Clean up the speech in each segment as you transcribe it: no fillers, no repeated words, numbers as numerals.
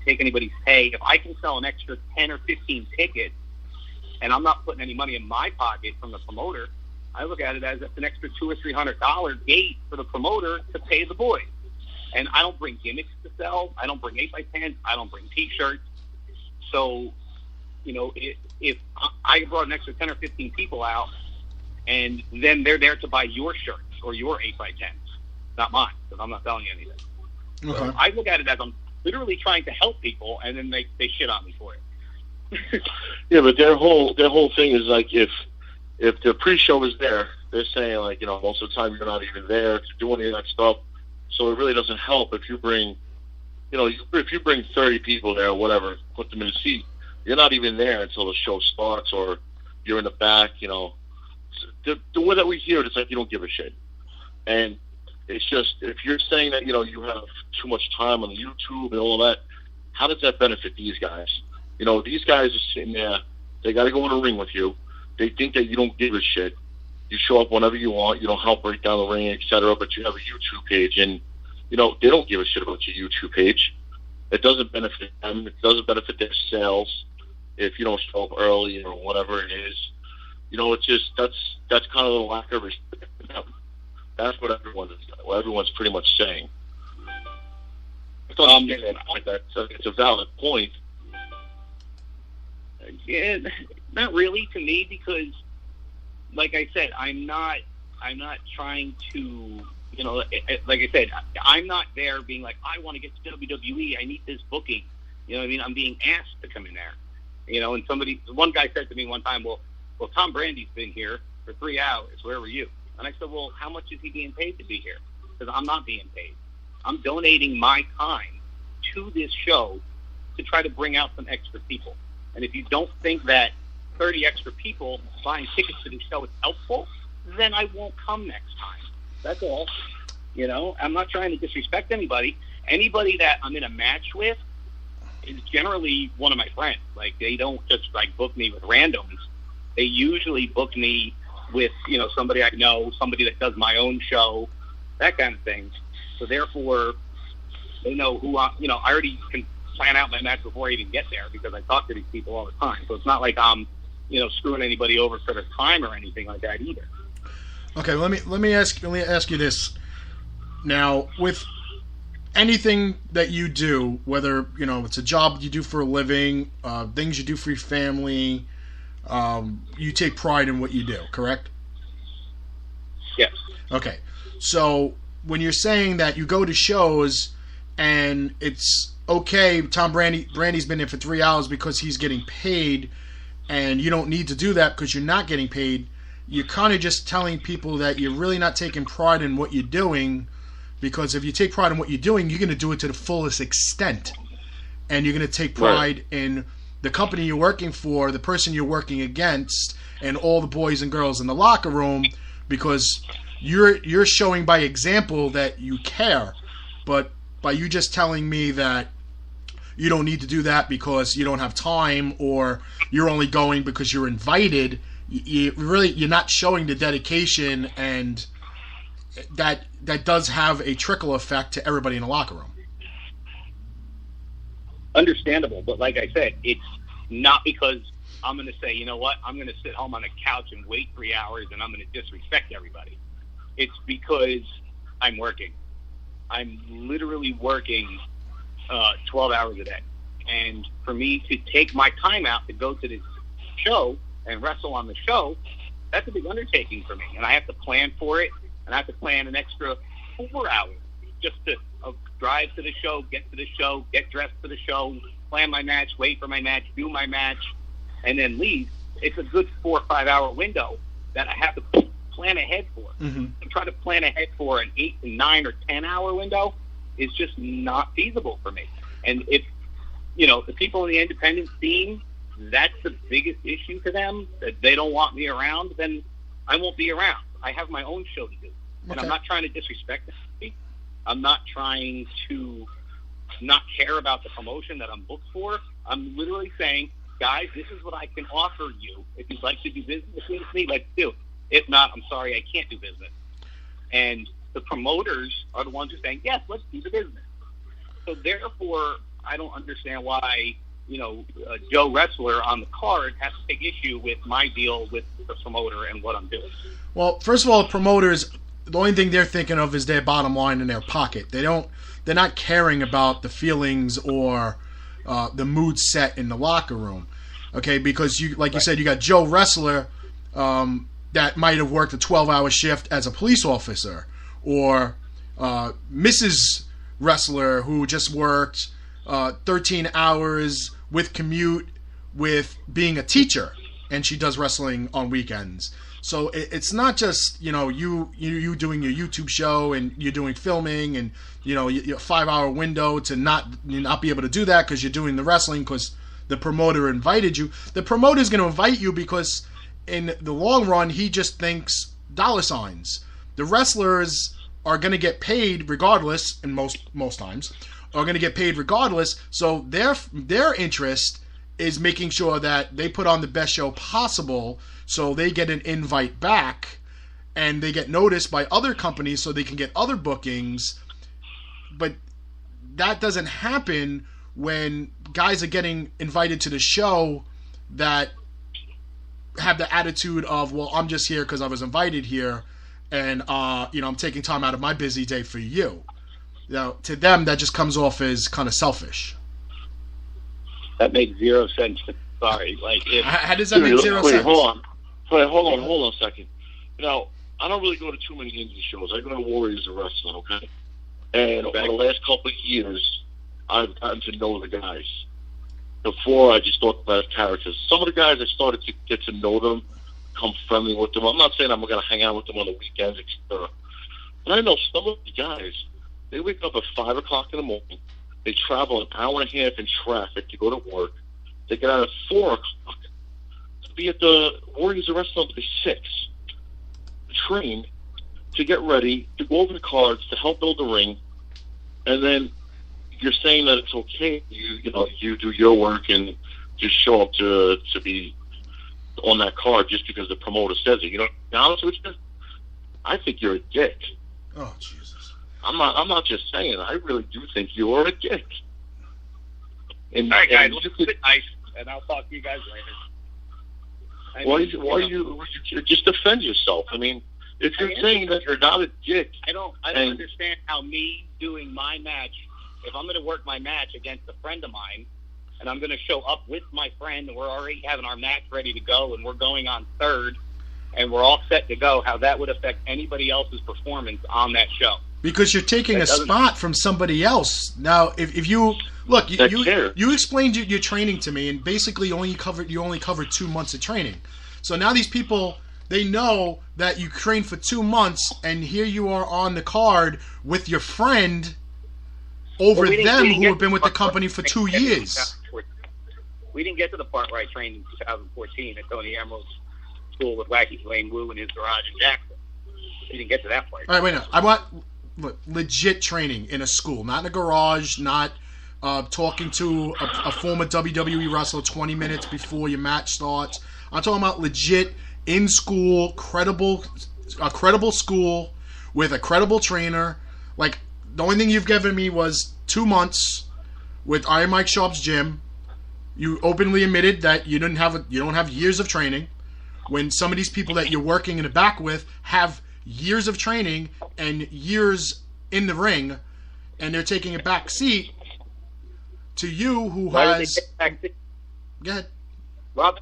take anybody's pay. If I can sell an extra 10 or 15 tickets and I'm not putting any money in my pocket from the promoter, I look at it as it's an extra $200 or $300 gate for the promoter to pay the boys. And I don't bring gimmicks to sell. I don't bring 8x10s. I don't bring T-shirts. So, if I brought an extra 10 or 15 people out, and then they're there to buy your shirts or your 8x10s, not mine, because I'm not selling you anything. Okay. So I look at it as I'm literally trying to help people, and then they shit on me for it. Yeah, but their whole thing is like if the pre-show is there, they're saying like most of the time you're not even there to do any of that stuff. So it really doesn't help if you bring, if you bring 30 people there or whatever, put them in a seat. You're not even there until the show starts, or you're in the back. The way that we hear it, it's like you don't give a shit. And it's just, if you're saying that you have too much time on the YouTube and all that, how does that benefit these guys? These guys are sitting there. They got to go in the ring with you. They think that you don't give a shit. You show up whenever you want. You don't help break down the ring, etc. But you have a YouTube page, and they don't give a shit about your YouTube page. It doesn't benefit them. It doesn't benefit their sales if you don't show up early or whatever it is. It's just that's kind of the lack of respect for them. That's what everyone's pretty much saying. I understand that point. It's a valid point. Yeah, not really to me, because, like I said, I'm not trying to, like I said, I'm not there being like, I want to get to WWE. I need this booking. You know what I mean? I'm being asked to come in there. And one guy said to me one time, well, Tom Brandy's been here for 3 hours. Where were you? And I said, well, how much is he being paid to be here? Because I'm not being paid. I'm donating my time to this show to try to bring out some extra people. And if you don't think that 30 extra people buying tickets to the show is helpful, then I won't come next time. That's all. I'm not trying to disrespect anybody. Anybody that I'm in a match with is generally one of my friends. Like, they don't just book me with randoms. They usually book me with, somebody I know, somebody that does my own show, that kind of thing. So therefore, they know who I already can plan out my match before I even get there, because I talk to these people all the time. So it's not like I'm, screwing anybody over for their time or anything like that either. Okay, let me ask you this. Now, with anything that you do, whether it's a job you do for a living, things you do for your family, you take pride in what you do, correct? Yes. Okay, so when you're saying that you go to shows and it's okay, Tom Brandy's been there for 3 hours because he's getting paid, and you don't need to do that because you're not getting paid, you're kind of just telling people that you're really not taking pride in what you're doing, because if you take pride in what you're doing, you're going to do it to the fullest extent, and you're going to take pride in the company you're working for, the person you're working against, and all the boys and girls in the locker room, because you're showing by example that you care. But by you just telling me that you don't need to do that because you don't have time, or you're only going because you're invited, you're not showing the dedication, and that does have a trickle effect to everybody in the locker room. Understandable, but like I said, it's not because I'm going to say, you know what, I'm going to sit home on the couch and wait 3 hours and I'm going to disrespect everybody. It's because I'm working. I'm literally working 12 hours a day. And for me to take my time out to go to this show and wrestle on the show, that's a big undertaking for me. And I have to plan for it, and I have to plan an extra 4 hours just to drive to the show, get to the show, get dressed for the show, plan my match, wait for my match, do my match, and then leave. It's a good 4 or 5 hour window that I have to plan ahead for. Mm-hmm. To try to plan ahead for an 8 to 9 or 10 hour window is just not feasible for me. And if, the people in the independent scene, that's the biggest issue to them, that they don't want me around, then I won't be around. I have my own show to do. And Okay. I'm not trying to disrespect them. I'm not trying to not care about the promotion that I'm booked for. I'm literally saying, guys, this is what I can offer you. If you'd like to do business with me, let's do it. If not, I'm sorry, I can't do business. And the promoters are the ones who are saying, yes, let's do the business. So therefore, I don't understand why, Joe Wrestler on the card has to take issue with my deal with the promoter and what I'm doing. Well, first of all, promoters, the only thing they're thinking of is their bottom line in their pocket. They're not caring about the feelings or the mood set in the locker room. Okay, because you said, you got Joe Wrestler that might have worked a 12-hour shift as a police officer, or Mrs. Wrestler who just worked 13 hours with commute with being a teacher, and she does wrestling on weekends. So it's not just you doing your YouTube show and you're doing filming and your 5-hour window to not be able to do that because you're doing the wrestling because the promoter invited you. The promoter is going to invite you because in the long run he just thinks dollar signs. The wrestlers are going to get paid regardless, and most times are going to get paid regardless. So their interest is making sure that they put on the best show possible, so they get an invite back and they get noticed by other companies so they can get other bookings. But that doesn't happen when guys are getting invited to the show that have the attitude of, well, I'm just here because I was invited here, and I'm taking time out of my busy day for you. To them, that just comes off as kind of selfish. That makes zero sense. Sorry, how does that make zero sense? Hold on a second. I don't really go to too many indie shows. I go to Warriors of Wrestling, okay? And over the last couple of years, I've gotten to know the guys. Before, I just thought about characters. Some of the guys, I started to get to know them, become friendly with them. I'm not saying I'm going to hang out with them on the weekends, etc. But I know some of the guys, they wake up at 5 o'clock in the morning. They travel an hour and a half in traffic to go to work. They get out at 4 o'clock to be at the Warriors of Wrestling by 6. Train to get ready, to go over the cards, to help build the ring. And then you're saying that it's okay, you do your work and just show up to be on that card just because the promoter says it. To be honest with you, I think you're a dick. Oh, Jesus. I'm not just saying. I really do think you are a dick. All right, guys, let's be nice, and I'll talk to you guys later. Why you just defend yourself? I mean, if you're saying that you're not a dick, I don't understand how me doing my match, if I'm going to work my match against a friend of mine, and I'm going to show up with my friend, and we're already having our match ready to go, and we're going on third, and we're all set to go, how that would affect anybody else's performance on that show. Because you're taking a spot from somebody else. Now, if you look, you explained your training to me, and basically you only covered 2 months of training. So now these people, they know that you trained for 2 months, and here you are on the card with your friend over them who have been with the company for 2 years. We didn't get to the part where I trained in 2014 at Tony Emerald's school with Wacky Dwayne Wu in his garage in Jackson. We didn't get to that part. All right, wait a minute. I want legit training in a school, not in a garage, not talking to a former WWE wrestler 20 minutes before your match starts. I'm talking about legit in school, a credible school with a credible trainer. Like, the only thing you've given me was 2 months with Iron Mike Sharp's gym. You openly admitted that you don't have years of training, when some of these people that you're working in the back with have years of training and years in the ring, and they're taking a back seat to you who has. Go ahead. Rob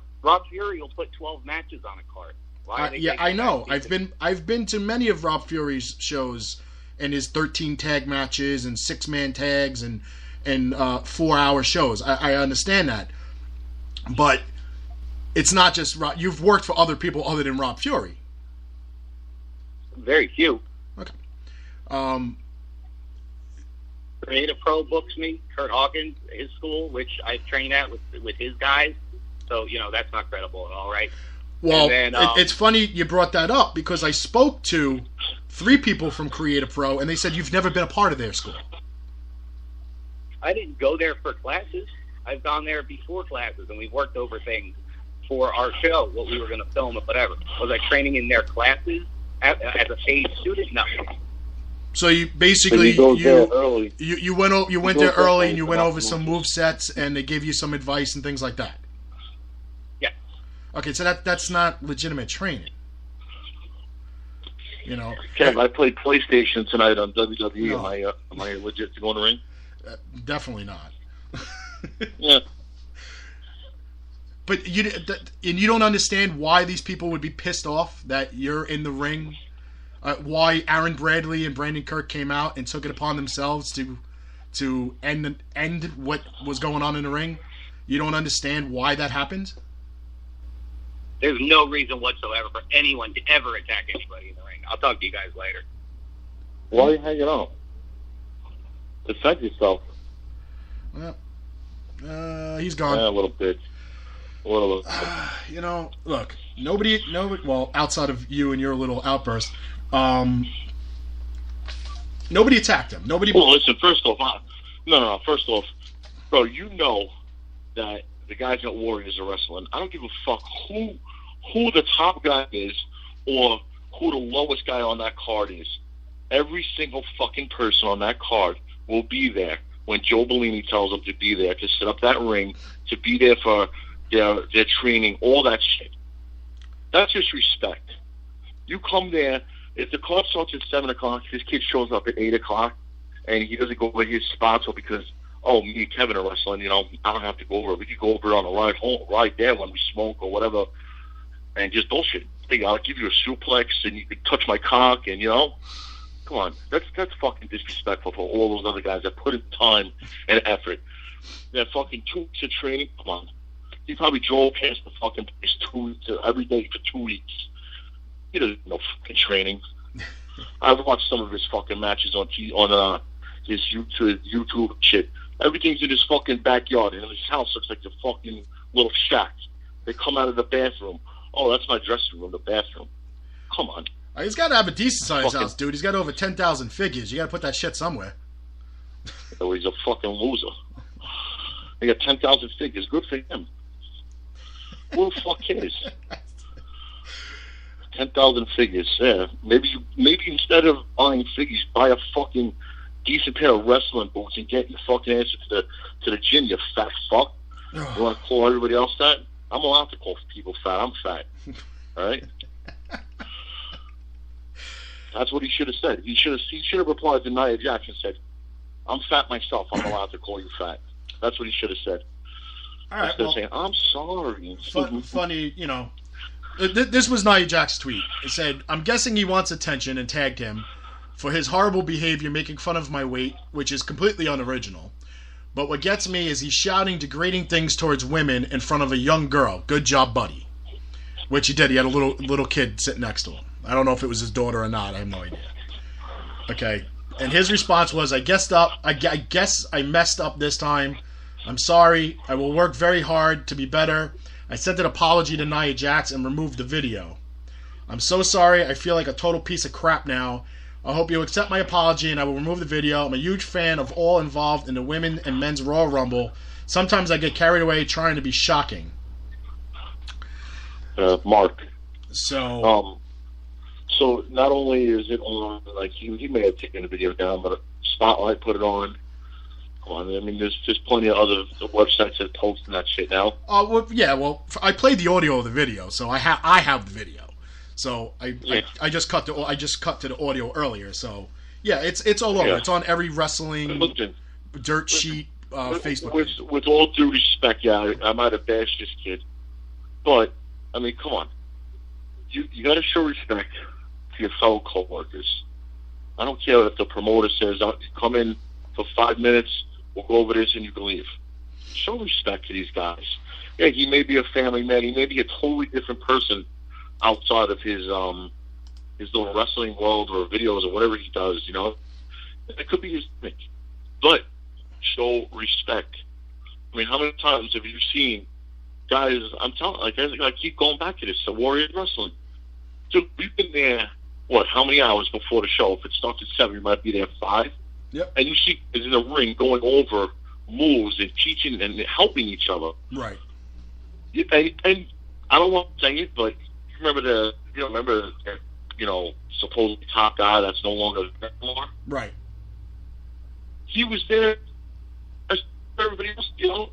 Fury will put 12 matches on a card. I know. I've been to many of Rob Fury's shows and his 13 tag matches and 6-man tags and 4-hour shows. I understand that, but it's not just Rob. You've worked for other people other than Rob Fury. Very few. Okay. Creative Pro books me. Kurt Hawkins, his school, which I train at with his guys. So that's not credible at all, right? Well, it's funny you brought that up, because I spoke to 3 people from Creative Pro, and they said you've never been a part of their school. I didn't go there for classes. I've gone there before classes, and we've worked over things for our show, what we were going to film or whatever. Was I training in their classes as a paid student? No. So you basically you went there early and you went over some move sets and they gave you some advice and things like that. Yeah. Okay, so that's not legitimate training. You know. Kev, I played PlayStation tonight on WWE. No. Am I legit to go in the ring? Definitely not. Yeah. But you don't understand why these people would be pissed off that you're in the ring. Why Aaron Bradley and Brandon Kirk came out and took it upon themselves to end what was going on in the ring. You don't understand why that happened? There's no reason whatsoever for anyone to ever attack anybody in the ring. I'll talk to you guys later. Why are you hanging out? Defend yourself. Well, he's gone. Yeah, a little bit. You know, look, nobody, well, outside of you and your little outburst, nobody attacked him. Nobody. Well, listen, first off, first off, bro, you know that the guys at Warriors are wrestling. I don't give a fuck who the top guy is or who the lowest guy on that card is. Every single fucking person on that card will be there when Joe Bellini tells them to be there, to set up that ring, to be there for their training, all that shit. That's just respect. You come there, if the card starts at 7 o'clock, his kid shows up at 8 o'clock, and he doesn't go over his sponsor because, me and Kevin are wrestling, I don't have to go over it. We could go over it on the ride home, right there when we smoke or whatever, and just bullshit. Hey, I'll give you a suplex, and you can touch my cock, and, come on. That's fucking disrespectful for all those other guys that put in time and effort. That fucking 2 weeks of training, come on. He probably drove past the fucking place every day for 2 weeks. He doesn't know fucking training. I've watched some of his fucking matches on his YouTube shit. Everything's in his fucking backyard, and his house looks like the fucking little shack. They come out of the bathroom. Oh, that's my dressing room, the bathroom. Come on. He's got to have a decent sized house, dude. He's got over 10,000 figures. You got to put that shit somewhere. Oh, he's a fucking loser. He got 10,000 figures. Good for him. Who the fuck cares? 10,000 figures. Yeah. Maybe instead of buying figures, buy a fucking decent pair of wrestling boots and get your fucking answer to the gym. You fat fuck. You want to call everybody else that? I'm allowed to call people fat. I'm fat. All right. That's what he should have said. He should have replied to Nia Jax and said, "I'm fat myself. I'm allowed to call you fat." That's what he should have said. All right. Instead of saying, "I'm sorry." Funny, This was Nia Jax's tweet. It said, "I'm guessing he wants attention," and tagged him for his horrible behavior, making fun of my weight, which is completely unoriginal. But what gets me is he's shouting degrading things towards women in front of a young girl. Good job, buddy. Which he did. He had a little kid sitting next to him. I don't know if it was his daughter or not. I have no idea. Okay. And his response was, I guess I messed up this time. I'm sorry. I will work very hard to be better. I sent an apology to Nia Jax and removed the video. I'm so sorry. I feel like a total piece of crap now. I hope you'll accept my apology and I will remove the video. I'm a huge fan of all involved in the women and men's Royal Rumble. Sometimes I get carried away trying to be shocking. Mark. So not only is it on, like he may have taken the video down, but Spotlight put it on. Come on, I mean, there's plenty of other websites that posting that shit now. I played the audio of the video, so I have the video. So I just cut to the audio earlier. So yeah, it's all over. Yeah. It's on every wrestling dirt sheet Facebook. With all due respect, yeah, I might have bashed this kid, but I mean, come on, you got to show respect to your fellow coworkers. I don't care if the promoter says, "Come in for 5 minutes, we'll go over this, and you can leave." Show respect to these guys. Yeah, he may be a family man. He may be a totally different person outside of his little wrestling world or videos or whatever he does, It could be his thing. But show respect. I mean, how many times have you seen guys, I'm telling I keep going back to this, the Warrior Wrestling. So we've been there, how many hours before the show? If it starts at 7, you might be there at 5. Yep. And you see guys in the ring going over moves and teaching and helping each other. Right. And I don't want to say it, but remember supposedly top guy that's no longer there anymore. Right. He was there as everybody else, you know,